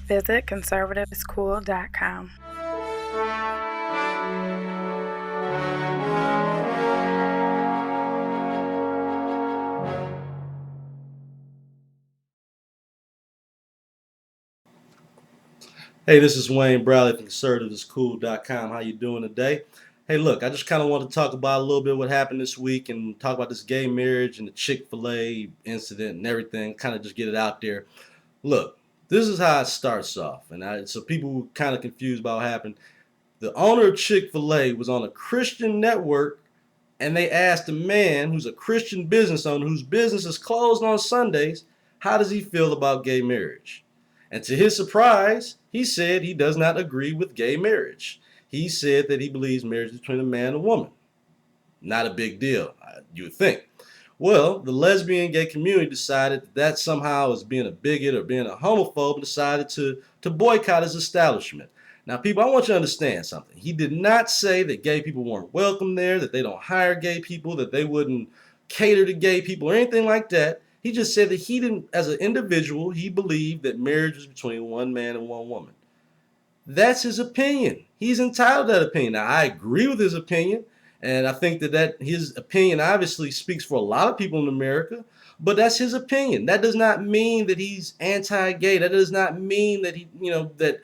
Visit conservativeschool.com. Hey, this is Wayne Bradley from conservativeschool.com. How you doing today? Hey, look, I just kind of want to talk about a little bit what happened this week and talk about this gay marriage and the Chick Fil A incident and everything. Kind of just get it out there. Look, this is how it starts off, and so people were kind of confused about what happened. The owner of Chick Fil A was on a Christian network, and they asked a man who's a Christian business owner whose business is closed on Sundays, how does he feel about gay marriage? And to his surprise, he said he does not agree with gay marriage. He said that he believes marriage is between a man and a woman. Not a big deal, you would think. Well, the lesbian gay community decided that somehow is being a bigot or being a homophobe and decided to boycott his establishment. Now, people, I want you to understand something. He did not say that gay people weren't welcome there, that they don't hire gay people, that they wouldn't cater to gay people or anything like that. He just said that he didn't, as an individual, he believed that marriage was between one man and one woman. That's his opinion. He's entitled to that opinion. Now, I agree with his opinion, and I think that his opinion obviously speaks for a lot of people in America. But that's his opinion. That does not mean that he's anti-gay. That does not mean that that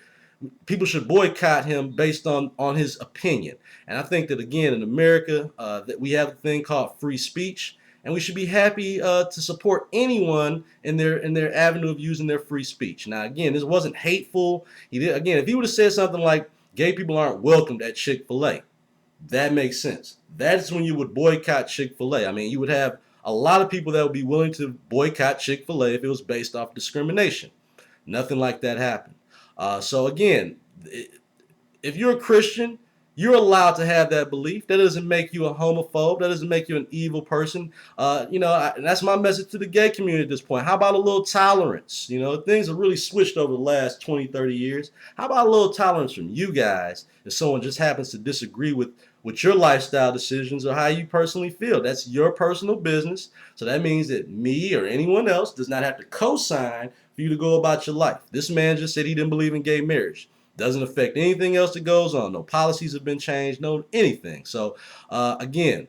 people should boycott him based on his opinion. And I think that again in America that we have a thing called free speech, and we should be happy to support anyone in their avenue of using their free speech. Now again, this wasn't hateful. He did again. If he would have said something like gay people aren't welcomed at Chick Fil A, that makes sense. That's when you would boycott Chick Fil A. I mean, you would have a lot of people that would be willing to boycott Chick Fil A if it was based off discrimination. Nothing like that happened. So again, if you're a Christian, you're allowed to have that belief. That doesn't make you a homophobe. That doesn't make you an evil person. And that's my message to the gay community at this point. How about a little tolerance? Things have really switched over the last 20, 30 years. How about a little tolerance from you guys if someone just happens to disagree with your lifestyle decisions or how you personally feel? That's your personal business. So that means that me or anyone else does not have to co-sign for you to go about your life. This man just said he didn't believe in gay marriage. Doesn't affect anything else that goes on. No policies have been changed, no anything. So again,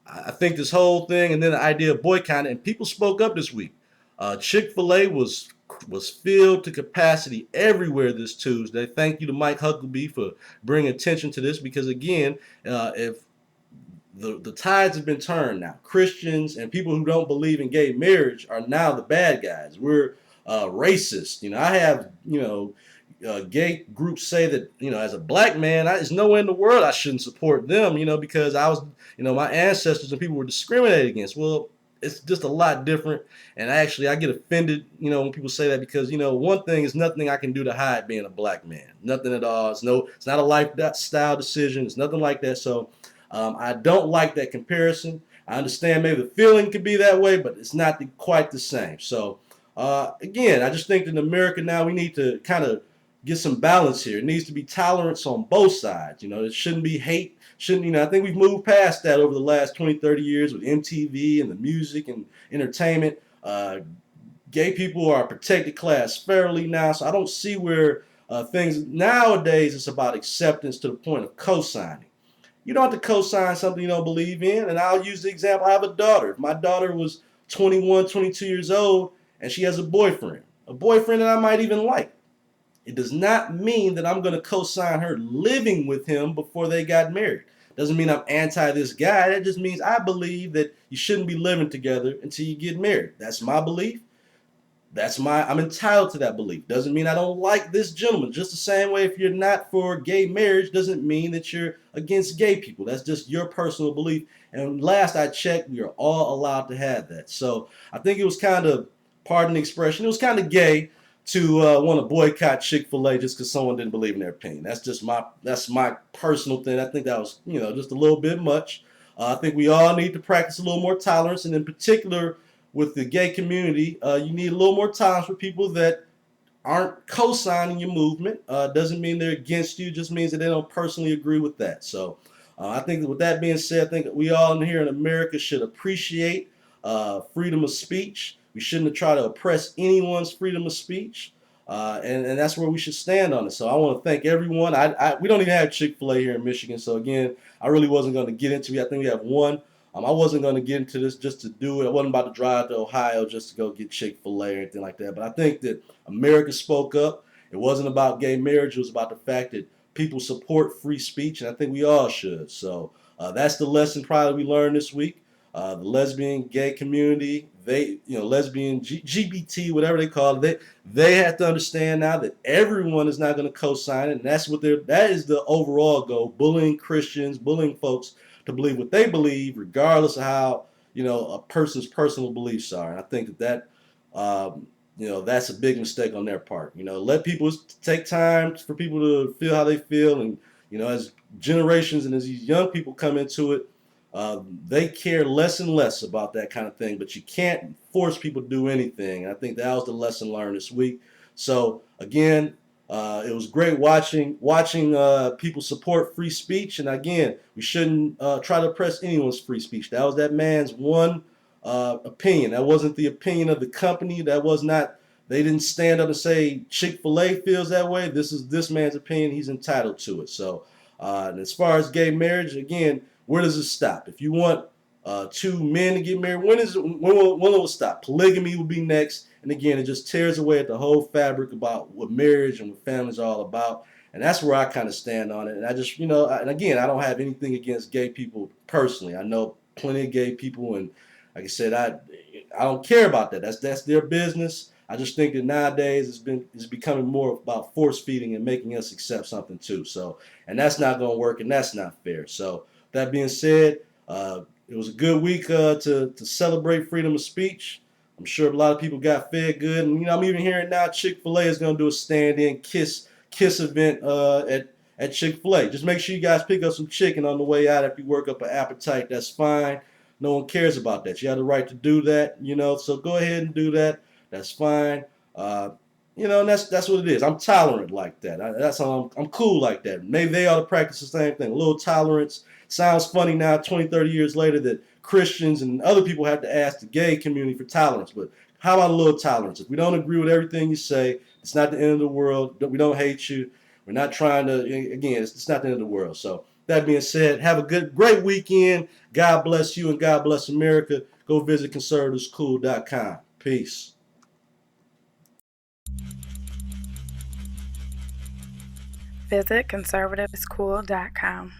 I think this whole thing, and then the idea of boycotting, and people spoke up this week. Chick Fil A was filled to capacity everywhere this Tuesday. Thank you to Mike Huckabee for bringing attention to this, because again, if the tides have been turned now. Christians and people who don't believe in gay marriage are now the bad guys. We're racist. I have gay groups say that as a black man, there's nowhere in the world I shouldn't support them. Because I was my ancestors and people were discriminated against. Well, it's just a lot different, and I get offended when people say that, because one thing is nothing I can do to hide being a black man, nothing at all. It's not a lifestyle decision. It's nothing like that. So I don't like that comparison. I understand maybe the feeling could be that way, but it's not quite the same. So again, I just think that in America now we need to kind of get some balance here. It needs to be tolerance on both sides. It shouldn't be hate. I think we've moved past that over the last 20, 30 years with MTV and the music and entertainment. Gay people are a protected class fairly now, so I don't see where things nowadays it's about acceptance to the point of co-signing. You don't have to co-sign something you don't believe in. And I'll use the example. I have a daughter. If my daughter was 21, 22 years old and she has a boyfriend that I might even like, it does not mean that I'm going to co-sign her living with him before they got married. Doesn't mean I'm anti this guy. That just means I believe that you shouldn't be living together until you get married. That's my belief. I'm entitled to that belief. Doesn't mean I don't like this gentleman. Just the same way, if you're not for gay marriage, doesn't mean that you're against gay people. That's just your personal belief. And last I checked, we are all allowed to have that. So I think it was kind of, pardon the expression, it was kind of gay to want to boycott Chick Fil A just because someone didn't believe in their opinion. That's my personal thing. I think that was just a little bit much. I think we all need to practice a little more tolerance, and in particular with the gay community, you need a little more tolerance for people that aren't co-signing your movement. Doesn't mean they're against you, just means that they don't personally agree with that. So I think that with that being said, I think that we all here in America should appreciate freedom of speech. We shouldn't try to oppress anyone's freedom of speech. And that's where we should stand on it. So I want to thank everyone. We don't even have Chick Fil A here in Michigan, so again, I really wasn't going to get into it. I think we have one. I wasn't going to get into this just to do it. I wasn't about to drive to Ohio just to go get Chick Fil A or anything like that. But I think that America spoke up. It wasn't about gay marriage. It was about the fact that people support free speech, and I think we all should. So that's the lesson probably we learned this week. The lesbian gay community, lesbian GBT, whatever they call it, they have to understand now that everyone is not going to co-sign it, and that is the overall goal: bullying Christians, bullying folks to believe what they believe, regardless of how a person's personal beliefs are. And I think that's a big mistake on their part. Let people take time for people to feel how they feel, and as generations and as these young people come into it, they care less and less about that kind of thing. But you can't force people to do anything. And I think that was the lesson learned this week. So again, it was great watching people support free speech. And again, we shouldn't try to oppress anyone's free speech. That was that man's one opinion. That wasn't the opinion of the company. That was not. They didn't stand up and say Chick Fil A feels that way. This is this man's opinion. He's entitled to it. So, and as far as gay marriage, again, where does it stop? If you want two men to get married, when will it stop? Polygamy will be next. And again, it just tears away at the whole fabric about what marriage and what family is all about. And that's where I kind of stand on it. And I just, and again, I don't have anything against gay people personally. I know plenty of gay people, and like I said, I don't care about that. That's their business. I just think that nowadays it's becoming more about force feeding and making us accept something too. So, and that's not going to work, and that's not fair. So, that being said, it was a good week to celebrate freedom of speech. I'm sure a lot of people got fed good, and I'm even hearing now Chick Fil A is going to do a stand-in kiss event at Chick Fil A. Just make sure you guys pick up some chicken on the way out if you work up an appetite. That's fine. No one cares about that. You have the right to do that, So go ahead and do that. That's fine. And that's what it is. I'm tolerant like that. That's how I'm cool like that. Maybe they ought to practice the same thing. A little tolerance. Sounds funny now, 20, 30 years later, that Christians and other people have to ask the gay community for tolerance. But how about a little tolerance? If we don't agree with everything you say, it's not the end of the world. We don't hate you. We're not trying to, again, it's not the end of the world. So that being said, have a great weekend. God bless you and God bless America. Go visit conservativescool.com. Peace. Visit conservativeschool.com.